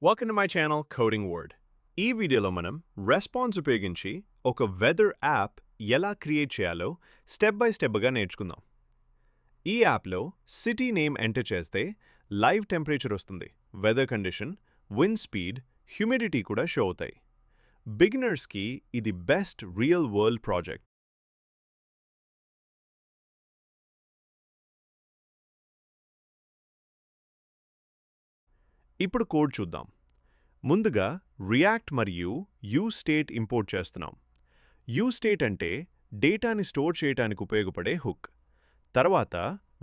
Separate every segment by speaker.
Speaker 1: Welcome to my channel Coding Word. ఈ వీడియోలో మనం రెస్పాన్స్ ఉపయోగించి ఒక వెదర్ యాప్ ఎలా క్రియేట్ చేయాలో స్టెప్ బై స్టెప్గా నేర్చుకుందాం. ఈ యాప్లో సిటీ నేమ్ ఎంటర్ చేస్తే లైవ్ టెంపరేచర్ వస్తుంది, weather condition, wind speed, humidity కూడా షో అవుతాయి. బిగినర్స్కి ఇది బెస్ట్ రియల్ వరల్డ్ ప్రాజెక్ట్. ఇప్పుడు కోడ్ చూద్దాం. ముందుగా రియాక్ట్ మరియు యూస్టేట్ ఇంపోర్ట్ చేస్తున్నాం. యూస్టేట్ అంటే డేటాని స్టోర్ చేయడానికి ఉపయోగపడే హుక్. తర్వాత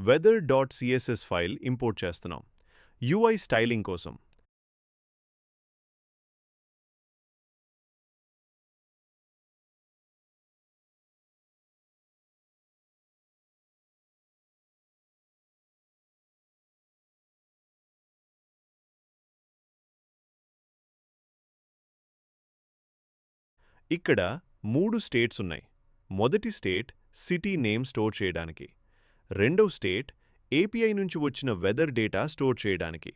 Speaker 1: weather.css ఫైల్ ఇంపోర్ట్ చేస్తున్నాం UI స్టైలింగ్ కోసం. ఇక్కడ 3 స్టేట్స్ ఉన్నాయి. మొదటి స్టేట్ సిటీ నేమ్ స్టోర్ చేయడానికి, రెండో స్టేట్ API నుంచి వచ్చిన వెదర్ డేటా స్టోర్ చేయడానికి,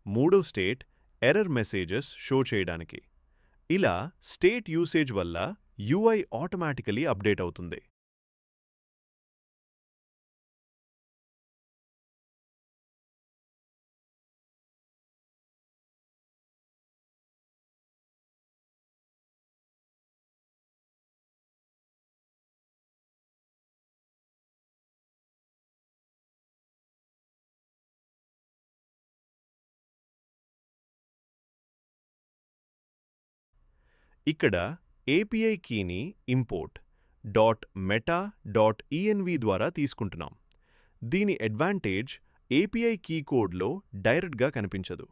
Speaker 1: మూడో స్టేట్ ఎర్రర్ మెసేజెస్ షో చేయడానికి. ఇలా స్టేట్ యూసేజ్ వల్ల UI ఆటోమేటికలీ అప్డేట్ అవుతుంది. ఇక్కడ API కీని ఇంపోర్ట్ .meta.env ద్వారా తీసుకుంటున్నాం. దీని అడ్వాంటేజ్ API కీ కోడ్లో డైరెక్ట్గా కనిపించదు,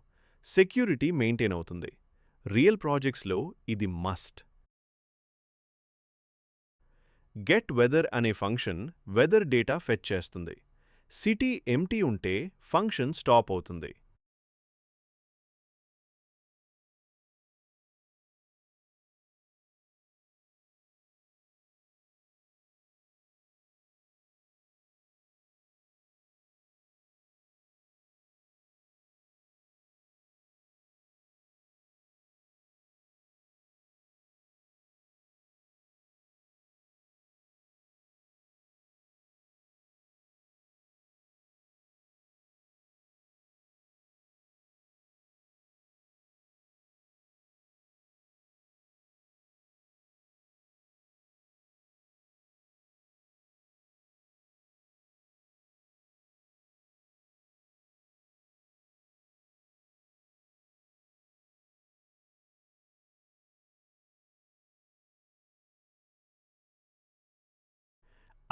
Speaker 1: సెక్యూరిటీ మెయింటైన్ అవుతుంది. రియల్ ప్రాజెక్ట్స్లో ఇది మస్ట్. గెట్ వెదర్ అనే ఫంక్షన్ వెదర్ డేటా ఫెచ్ చేస్తుంది. సిటీ ఎంటీ ఉంటే ఫంక్షన్ స్టాప్ అవుతుంది.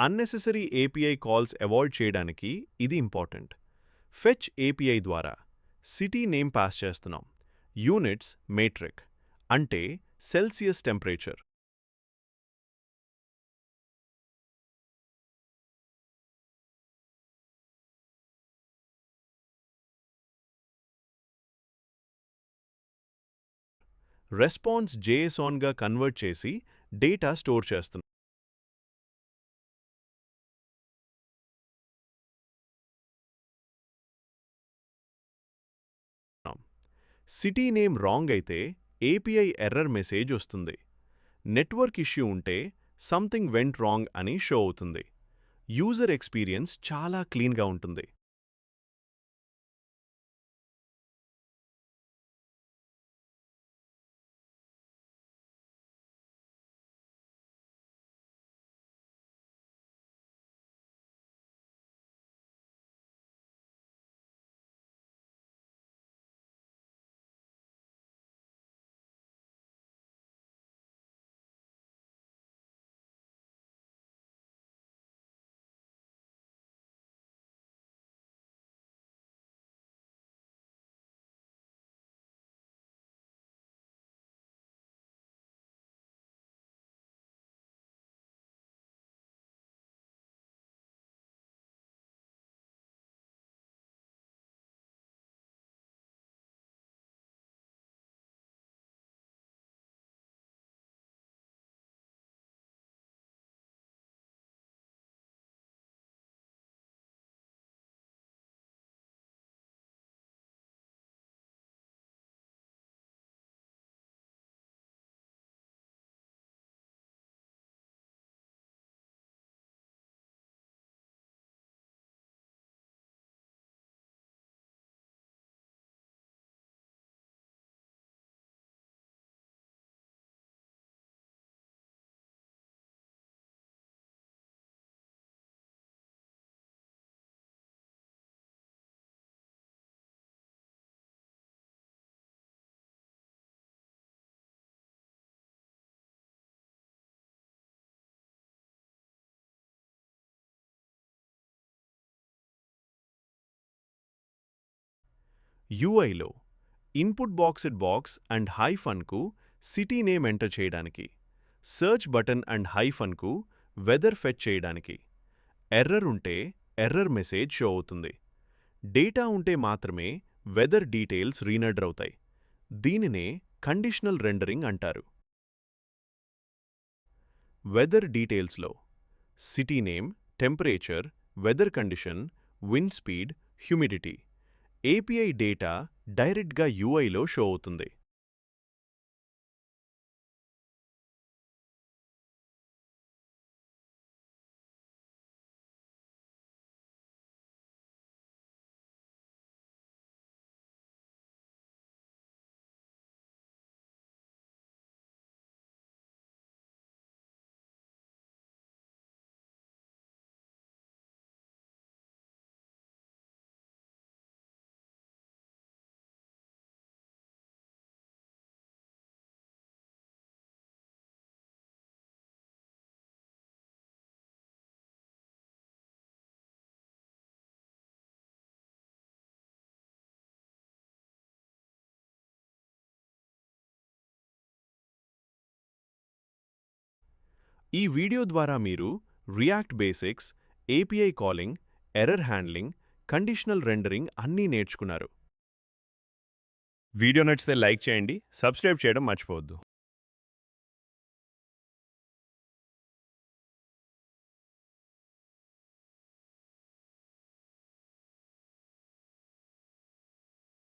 Speaker 1: అన్నెసెసరీ API కాల్స్ అవాయిడ్ చేయడానికి ఇది ఇంపార్టెంట్. ఫెచ్ API ద్వారా సిటీ నేమ్ పాస్ చేస్తున్నాం. యూనిట్స్ మెట్రిక్ అంటే సెల్సియస్ టెంపరేచర్. రెస్పాన్స్ JSONగా కన్వర్ట్ చేసి డేటా స్టోర్ చేస్తున్నాం. సిటీ నేమ్ రాంగ్ అయితే API ఎర్రర్ మెసేజ్ వస్తుంది. నెట్వర్క్ ఇష్యూ ఉంటే సంథింగ్ వెంట్ రాంగ్ అని షో అవుతుంది. యూజర్ ఎక్స్పీరియన్స్ చాలా క్లీన్గా ఉంటుంది. యూఐలో ఇన్పుట్ బాక్స్ అండ్ హైఫన్కు సిటీ నేమ్ ఎంటర్ చేయడానికి, సెర్చ్ బటన్ అండ్ హైఫన్కు వెదర్ ఫెచ్ చేయడానికి, ఎర్రర్ ఉంటే ఎర్రర్ మెసేజ్ షో అవుతుంది. డేటా ఉంటే మాత్రమే వెదర్ డీటెయిల్స్ రీనెండర్ అవుతాయి. దీనినే కండిషనల్ రెండరింగ్ అంటారు. వెదర్ డీటెయిల్స్లో city name, temperature, weather condition, wind speed, humidity, API data డైరెక్ట్గా యూఐలో షో అవుతుంది. ఈ వీడియో ద్వారా మీరు React basics, API calling, error handling, conditional rendering అన్నీ నేర్చుకున్నారు.
Speaker 2: వీడియో నచ్చితే లైక్ చేయండి, సబ్స్క్రైబ్ చేయడం మర్చిపోవద్దు.